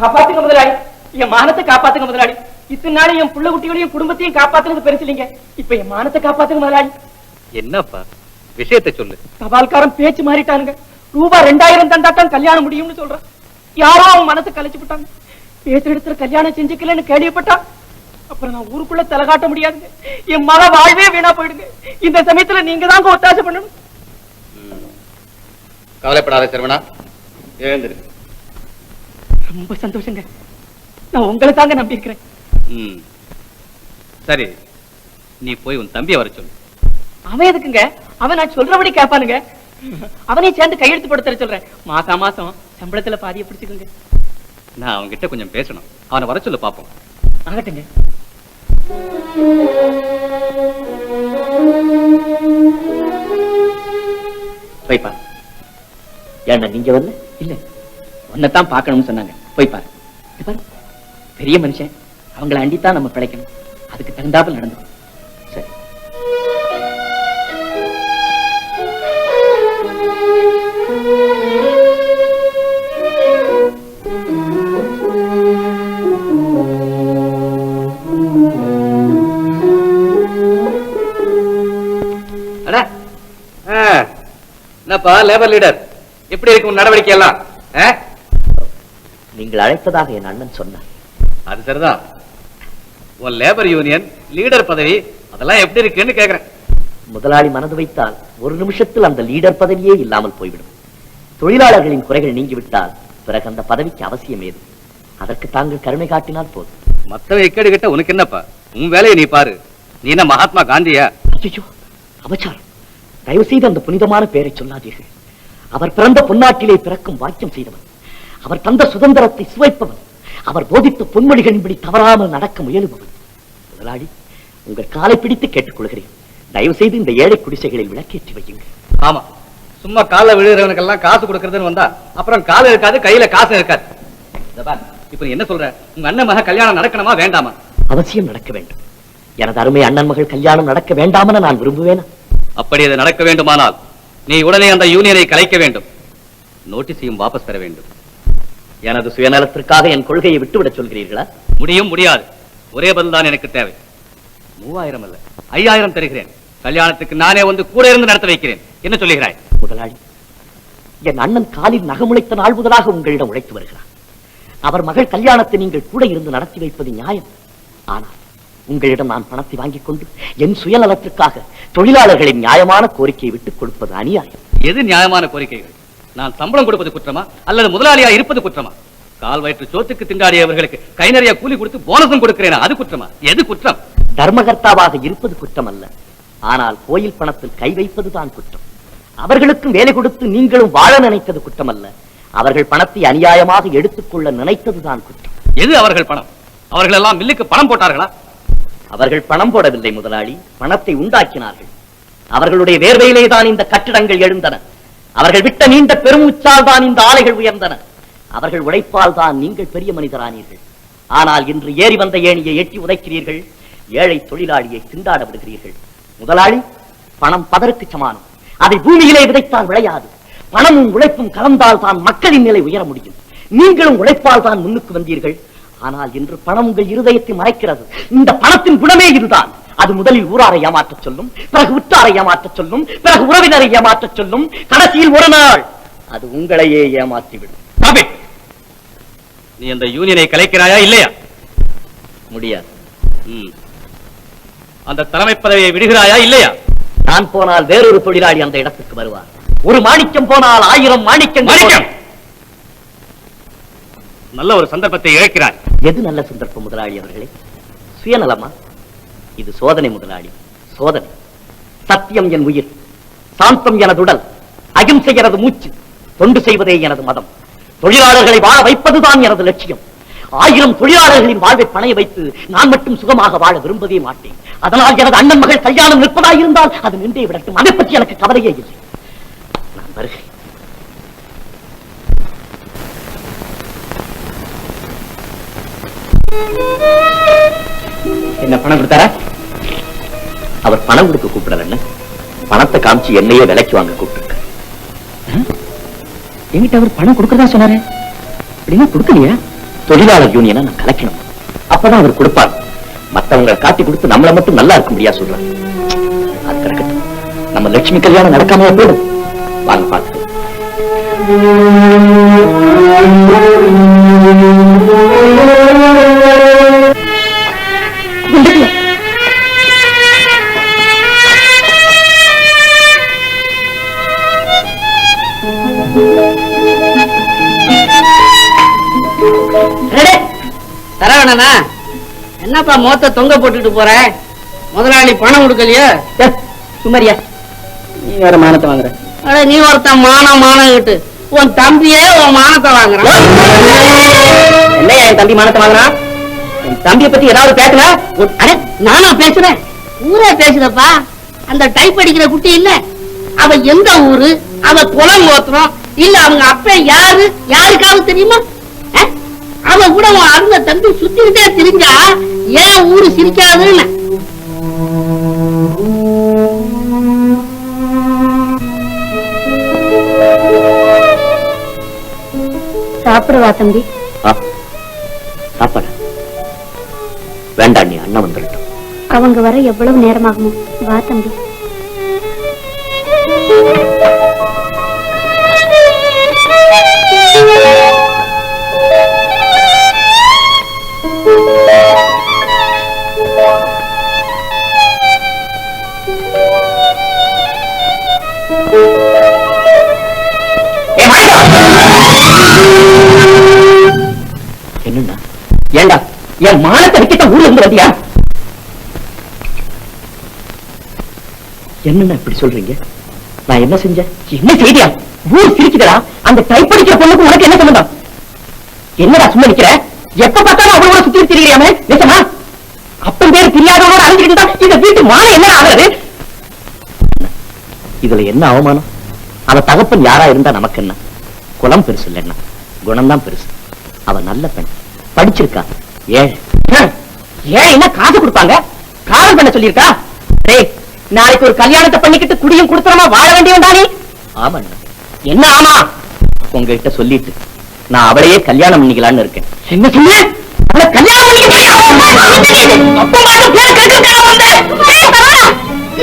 காப்பாத்துங்க முதலாளி, என் மானத்தை காப்பாத்துங்க முதலாளி. இத்தனை நாள் என் புள்ள குட்டிகளையும் குடும்பத்தையும் காப்பாத்துறது பெருசு இல்லைங்க. இப்ப என் மானத்தை காப்பாத்துங்க முதலாளி. என்னப்பா விஷயத்தை சொல்லு. தபால்காரன் பேச்சு மாறிட்டானுங்க. ரூபாய் 2000 தந்தா தான் கல்யாணம் முடியும்னு சொல்றான். யாரோ அவன் மனத்தை கலைச்சு விட்டாங்க. பேச இடத்துல கல்யாணம் செஞ்சுக்கலன்னு கேள்விப்பட்டான். அப்புறம் நான் ஊருக்குள்ள தலை காட்ட முடியாதுங்க. என் மக வாழ்வே வீணா போயிடுங்க. இந்த சமயத்துல நீங்க தாங்க ஒத்தாசை பண்ணணும். கவலைப்படாத சரவணா, எழுந்திரு. ரொம்ப சந்தோஷங்க. நான் உங்களை தாங்க நம்பி இருக்கிறேன். சரி, நீ போய் உன் தம்பியை வர சொல்லு. அவன் எதுக்குங்க? அவன் நான் சொல்றபடி கேட்பானுங்க. அவனையும் சேர்ந்து கையெழுத்து போட தர சொல்றேன். மாசம் சம்பளத்துல பாதியை பிடிச்சுக்குங்க. நான் அவன்கிட்ட கொஞ்சம் பேசணும். அவனை வர சொல்லு பாப்போம். ஆகட்டுங்க. போய் பாரு. ஏன்னா நீங்க வரல? இல்ல, உன்னைத்தான் பார்க்கணும்னு சொன்னாங்க. போய் பாரு. பெரிய மனுஷன், அவங்களை அண்டித்தான் நம்ம பிழைக்கணும். அதுக்கு தகுந்தாப்புல நடந்துக்கும். சரி. என்னப்பா லேபர் லீடர், எப்படி இருக்கும் நடவடிக்கை எல்லாம்? நீங்கள் அழைத்ததாக என் அண்ணன் சொன்னார். அது சரிதான். உன் லேபர் யூனியன் லீடர் பதவி அதெல்லாம் எப்படி இருக்குன்னு கேக்குறேன். முதலாளி மனது வைத்தால் ஒரு நிமிஷத்தில் அந்த லீடர் பதவியே இல்லாமல் போய்விடும். தொழிலாளர்களின் குறைகள் நீங்கிவிட்டால் பிறகு அந்த பதவிக்கு அவசியம் ஏது? அதற்கு தாங்கள் கருணை காட்டினால் போதும். மத்தவ இக்கேடு கிட்ட உனக்கு என்னப்பா? உன் வேலையை நீ பாரு. நீ என்ன மகாத்மா காந்தியா? ஐயோ, அபச்சாரம். தயவு செய்து அந்த புனிதமான பெயரை சொல்லாதீர்கள். அவர் பிறந்த பொன்னாட்டிலே பிறக்கும் வாக்கியம் செய்தவன். அவர் தந்த சுதந்திரத்தை சுவைப்பவன். அவர் போதித்த பொன்மொழிகளின்படி தவறாமல் நடக்க முயலுபவன். முதலாளி, உங்கள் காலை பிடித்து கேட்டுக் கொள்கிறேன். தயவு செய்து இந்த ஏழை குடிசைகளில் விளக்கேற்றி வையுங்கள். ஆமா, சும்மா கால விழுகிறவனுக்கெல்லாம் காசு கொடுக்கறதுன்னு வந்தா அப்புறம் கால இருக்காது, கையில காசு இருக்காது. இப்ப என்ன சொல்ற? உங்க அண்ணன் மக கல்யாணம் நடக்கணுமா வேண்டாமா? அவசியம் நடக்க வேண்டும். எனது அருமை அண்ணன் மகள் கல்யாணம் நடக்க வேண்டாமென நான் விரும்புவேனா? அப்படி அது நடக்க வேண்டுமானால் நீ உடனே அந்த யூனியனை கலைக்க வேண்டும். நோட்டீஸையும் வாபஸ் பெற வேண்டும். எனது சுயநலத்திற்காக என் கொள்கையை விட்டுவிடச் சொல்கிறீர்களா? முடியும், முடியாது. ஒரே பதில் தான் எனக்கு தேவை. 3000 அல்ல, 5000 தருகிறேன். கல்யாணத்துக்கு நானே வந்து கூட இருந்து நடத்த வைக்கிறேன். என்ன சொல்லுகிறாய்? முதலாளி, என் அண்ணன் காலில் நகமுளைத்த நாள் முதலாக உங்களிடம் உழைத்து வருகிறார். அவர் மகள் கல்யாணத்தை நீங்கள் கூட இருந்து நடத்தி வைப்பது நியாயம். ஆனால் உங்களிடம் நான் பணத்தை வாங்கிக் கொண்டு என் சுயநலத்திற்காக தொழிலாளர்களின் நியாயமான கோரிக்கையை விட்டுக் கொடுப்பது அநியாயம். எது நியாயமான கோரிக்கைகள்? நான் சம்பளம் கொடுப்பது குற்றமா அல்லது முதலாளியா இருப்பது குற்றமா? கால் வயிற்று சோத்துக்கு திண்டாடியவர்களுக்கு கை நிறைய கூலி கொடுத்து போனஸும் கொடுக்கிறேன், அது குற்றமா? எது குற்றம்? தர்மகர்த்தாவாக இருப்பது குற்றம் அல்ல. ஆனால் கோயில் பணத்தில் கை வைப்பதுதான் குற்றம். அவர்களுக்கும் வேலை கொடுத்து நீங்களும் வாழ நினைத்தது குற்றம் அல்ல. அவர்கள் பணத்தை அநியாயமாக எடுத்துக்கொள்ள நினைத்ததுதான் குற்றம். எது அவர்கள் பணம்? அவர்கள் எல்லாம் மில்லுக்கு பணம் போட்டார்களா? அவர்கள் பணம் போடவில்லை முதலாளி, பணத்தை உண்டாக்கினார்கள். அவர்களுடைய வேர்வையிலே தான் இந்த கட்டிடங்கள் எழுந்தன. அவர்கள் விட்ட நீண்ட பெருமூச்சால் தான் இந்த ஆலைகள் உயர்ந்தன. அவர்கள் உழைப்பால் தான் நீங்கள் பெரிய மனிதரானீர்கள். ஆனால் இன்று ஏறி வந்த ஏணியை எட்டி உதைக்கிறீர்கள். ஏழை தொழிலாளியை திண்டாட விடுகிறீர்கள். முதலாளி, பணம் பதருக்கு சமானம். அதை பூமியிலே விதைத்தால் விளையாது. பணமும் உழைப்பும் கலந்தால் தான் மக்களின் நிலை உயர முடியும். நீங்களும் உழைப்பால் தான் முன்னுக்கு வந்தீர்கள். ஆனால் இன்று பணம் உங்கள் இருதயத்தை மறைக்கிறது. இந்த பணத்தின் குணமே இதுதான். அது முதலில் ஊராரை ஏமாற்றச் சொல்லும், பிறகு உற்றாரை ஏமாற்றச் சொல்லும், பிறகு உறவினரை ஏமாற்றச் சொல்லும், கடைசியில் ஒரு நாள் அது உங்களையே ஏமாற்றிவிடும். நீ அந்த யூனியனை கலைக்கிறாயா இல்லையா? முடியாது. அந்த தலைமை பதவியை விடுகிறாயா இல்லையா? நான் போனால் வேறொரு தொழிலாளி அந்த இடத்துக்கு வருவார். ஒரு மாணிக்கம் போனால் 1000 மாணிக்கம். நல்ல ஒரு சந்தர்ப்பத்தை இழக்கிறாய். எது நல்ல சந்தர்ப்பம் முதலாளி அவர்களே? சுயநலமா? இது சோதனை முதலாளி, சோதனை. சத்தியம் என் உயிர், சாந்தம் எனது உடல், அகிம்சை எனது மூச்சு, தொண்டு செய்வதே எனது மதம். தொழிலாளர்களை வாழ வைப்பதுதான் எனது லட்சியம். 1000 தொழிலாளர்களின் வாழ்வை பணைய வைத்து நான் மட்டும் சுகமாக வாழ விரும்பவே மாட்டேன். அதனால் எனது அண்ணன் மகள் கல்யாணம் நிற்பதாயிருந்தால் அது நின்றே விடட்டும். அதை பற்றி எனக்கு கவலையே இல்லை. நான் வருகிறேன். என்ன பணம் கொடுத்தாரா? அவர் பணம் கொடுக்க கூப்பிடல, பணத்தை காமிச்சு என்னையே விலைக்கு வாங்க கூப்பிட்டு. என்கிட்ட அவர் பணம் கொடுக்கறதா சொன்னாரு. அப்படின்னா கொடுக்கலையா? தொழிலாளர் யூனியனை நான் கலைக்கணும். அப்பதான் அவர் கொடுப்பார். மத்தவங்களை காட்டி கொடுத்து நம்மளை மட்டும் நல்லா இருக்க முடியாது சொல்றேன். அது கிடக்கட்டும். நம்ம லட்சுமி கல்யாணம் நடக்காம போயிடும். வாங்க பார்த்து. சரவணனா, என்னப்பா மொத்த தொங்க போட்டுட்டு போற? முதலாளி பணம் கொடுக்கலையா? சுமரியா, நீ வேற மானத்தை வாங்குற. அட, நீ ஒருத்தன் மானம் கிட்டு உன் தம்பியே உன் மானத்தை வாங்குறான். இல்லையா என் தம்பி மானத்தை வாங்குறான்? என் தம்பியை பத்தி ஏதாவது பேசுனா? நானா பேசுறேன்? ஊரே பேசுறப்பா. அந்த டைப் அடிக்கிற குட்டி இல்ல, அவ எந்த ஊரு, அவ குலம் கோத்திரம் இல்ல, அவங்க அப்ப யாரு யாருக்காவது தெரியுமா? அவ கூட உன் அருந்த தம்பி சுத்திக்கிட்டே தெரிஞ்சா ஏன் ஊரு சிரிக்காதுன்னு. சாப்பிடுவா தம்பி. சாப்பாடு வேண்டாம், நீ அண்ணன் வந்துடட்டும். அவங்க வர எவ்வளவு நேரமாகுமோ? வா தம்பி. என்னண்டா? ஏண்டா என் மானத்தை விக்கிட்ட ஊர்ல இருந்து வந்தியா? என்னன்னா இப்படி சொல்றீங்க? நான் என்ன செஞ்சேன்? என்ன செய்தியா? ஊர் சிரிக்குதா? அந்த டைப் அடிக்கிற பொண்ணுக்கு உனக்கு என்ன சம்பந்தம்? என்னடா சும்மா நிக்கிற? எப்ப பார்த்தாலும் அவளோட சுத்தி திரியாம நிஜமா? அப்படி பேர் தெரியாதவனோட அழிஞ்சுக்கிட்டு இந்த வீட்டு மானம் என்ன ஆகுறது? இதுல என்ன அவமானம்? அவ தகப்பன் யாரா இருந்தா நமக்கு என்ன? குலம் பெருசு இல்லைன்னா குணம்தான் பெருசு. அவ நல்ல பெண், படிச்சிருக்கா. ஏன் என்ன காசு கொடுப்பாங்க? காதல் பண்ண சொல்லியிருக்கா? நாளைக்கு ஒரு கல்யாணத்தை பண்ணிக்கிட்டு குடியும் குடுத்தனமா வாழ வேண்டியவன் தானே? ஆமா. என்ன ஆமா? உங்ககிட்ட சொல்லிட்டு நான் அவளையே கல்யாணம் பண்ணிக்கலான்னு இருக்கேன். என்ன சொல்ல? அவளை கல்யாணம்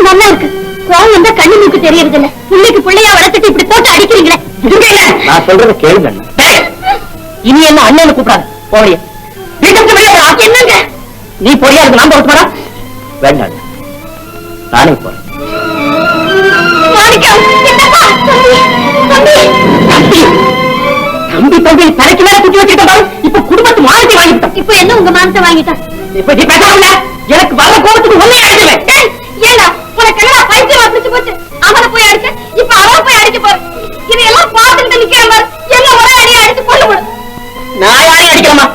நல்லா இருக்கு. கோவம் வந்தா கண்ணு மூக்கு தெரியறது இல்ல. பிள்ளைக்கு பிள்ளையா வளர்த்துட்டு இப்படி போட்டு அடிக்கிறீங்களே. நான் சொல்றத கேளுங்க. இனி என்ன அண்ணன் கூப்பிடாது. போறிய என்னங்க? நீ போறியா? அதுக்கு நான் போட்டு போறா? வேண்டாம், நானே போறேன். தம்பி தம்பி தலைக்கு மேல குட்டி வச்சுக்கிட்டோம். இப்ப குடும்பத்து மானத்தை வாங்கிட்டோம். இப்ப என்ன உங்க மானத்தை வாங்கிட்டா? இப்ப நீ பேசாம எனக்கு வர கோபத்துக்கு ஒண்ணே அடிக்கல. ஏன்னா உனக்கு எல்லாம் பைத்தியம் வந்துச்சு போச்சு. அவனை போய் அடிக்க, இப்ப அவன் போய் அடிக்க போற. இதையெல்லாம் பார்த்துட்டு நிக்கிறேன் பாரு. என்ன ஒரே அடியை அடிச்சு கொண்டு விடு. நான் யாரையும் அடிக்கலாமா?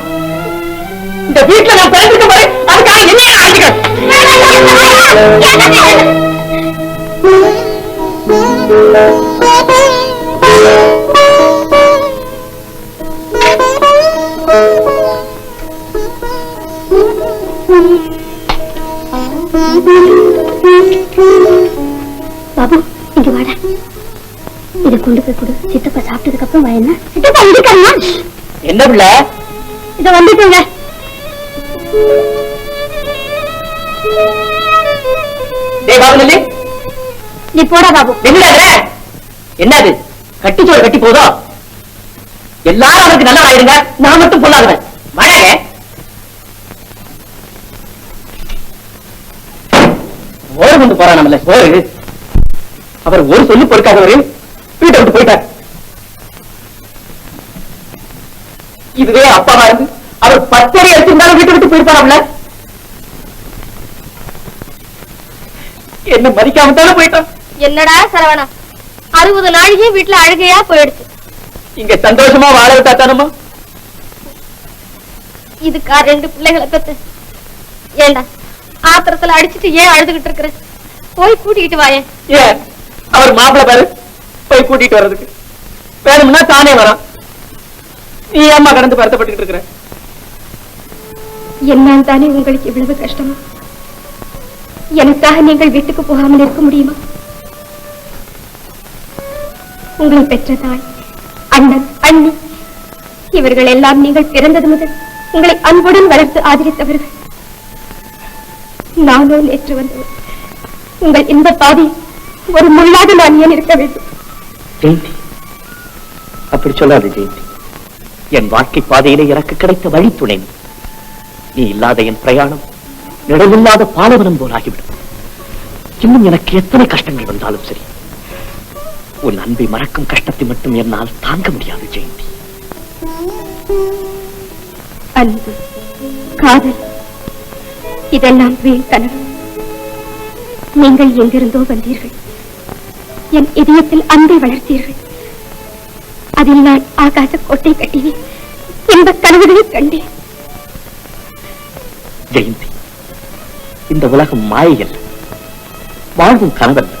இந்த வீட்டுல நான் பிறந்திருக்க பாரு, அதுக்காக என்ன அடிக்கிறேன்? பாபு, இங்க வாடா. இதை கொண்டு போய் கொடு. சித்தப்பா சாப்பிட்டதுக்கு அப்புறம் வா. என்ன சித்தப்பா இருக்காங்க? என்ன பிள்ளை? இத வந்துட்டுங்க. பாபு, நீ போடா பாபு. என்னது? கட்டிச்சோறு கட்டி போதோ? எல்லாரும் அவருக்கு நல்லா ஆயிருங்க, நான் மட்டும் பொல்லாதவன். மழை ஓடு கொண்டு போறான் நம்மள. ஓடு. அவர் ஒரு சொல்லி பொறுக்காதவரு வீட்டை விட்டு போயிட்டார். இதுவே அப்பாவா இருந்து அவர் 10 அடி எடுத்திருந்தாலும் வீட்டை விட்டு போயிருப்பாராம்ல. என்ன மதிக்காம தானே போயிட்டான். என்னடா சரவணா, 60 நாளைக்கு வீட்டுல அழுகையா போயிடுச்சு. இங்க சந்தோஷமா வாழ விட்டா தானமா? இதுக்கா 2 பிள்ளைகளை பெத்து? ஏண்டா ஆத்திரத்துல அடிச்சுட்டு ஏன் அழுதுகிட்டு இருக்கிற? போய் கூட்டிக்கிட்டு வாயேன். ஏன் அவர் மாப்பிள்ள பாரு, போய் கூட்டிட்டு வர்றதுக்கு வேணும்னா தானே வரான். நீ ஏம்மா கடந்து வருத்தப்பட்டு இருக்கிற? என்னன்னு தானே உங்களுக்கு இவ்வளவு கஷ்டமா? எனக்காக நீங்கள் வீட்டுக்கு போகாமல் இருக்க முடியுமா? உங்களை பெற்ற தாய், அண்ணன், அண்ணி இவர்கள் எல்லாம் நீங்கள் பிறந்தது முதல் உங்களை அன்புடன் வளர்த்து ஆதரித்தவர்கள். நானோ நேற்று வந்தவர். உங்கள் இந்த பாதி ஒரு முள்ளாக நான் ஏன் இருக்க வேண்டும்? ஜெயந்தி, அப்படி சொல்லாது ஜெயந்தி. என் வாழ்க்கை பாதையிலே எனக்கு கிடைத்த வழித்துணை நீ இல்லாத என் பிரயாணம் நிழலில்லாத பாலைவனம் போலாகிவிடும். இன்னும் எனக்கு எத்தனை கஷ்டங்கள் வந்தாலும் சரி, உன் அன்பை மறக்கும் கஷ்டத்தை மட்டும் என்னால் தாங்க முடியாது ஜெயந்தி. அன்பு, காதல், இதெல்லாம் வீண் கனவு. நீங்கள் எங்கிருந்தோ வந்தீர்கள். என் இதயத்தில் அன்பை வளர்த்தீர்கள். அதில் நான் ஆகாச கோட்டை கட்டினேன். இந்த கனவுகளை கண்டேன். ஜெயந்தி, இந்த உலகம் மாயையல்ல, வாழ்வும் கனவல்ல.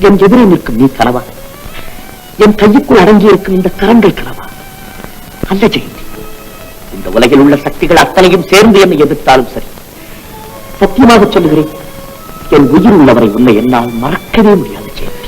என் எதிரே நிற்கும் நீ கனவா? என் கையுக்குள் அடங்கி இருக்கும் இந்த கரங்கள் கனவா? அல்ல ஜெயந்தி, இந்த உலகில் உள்ள சக்திகள் அத்தனையும் சேர்ந்து என்னை எதிர்த்தாலும் சரி, சத்தியமாக சொல்லுகிறேன், என் உயிர் உள்ளவரை உன்னை என்னால் மறக்கவே முடியாது ஜெயந்தி.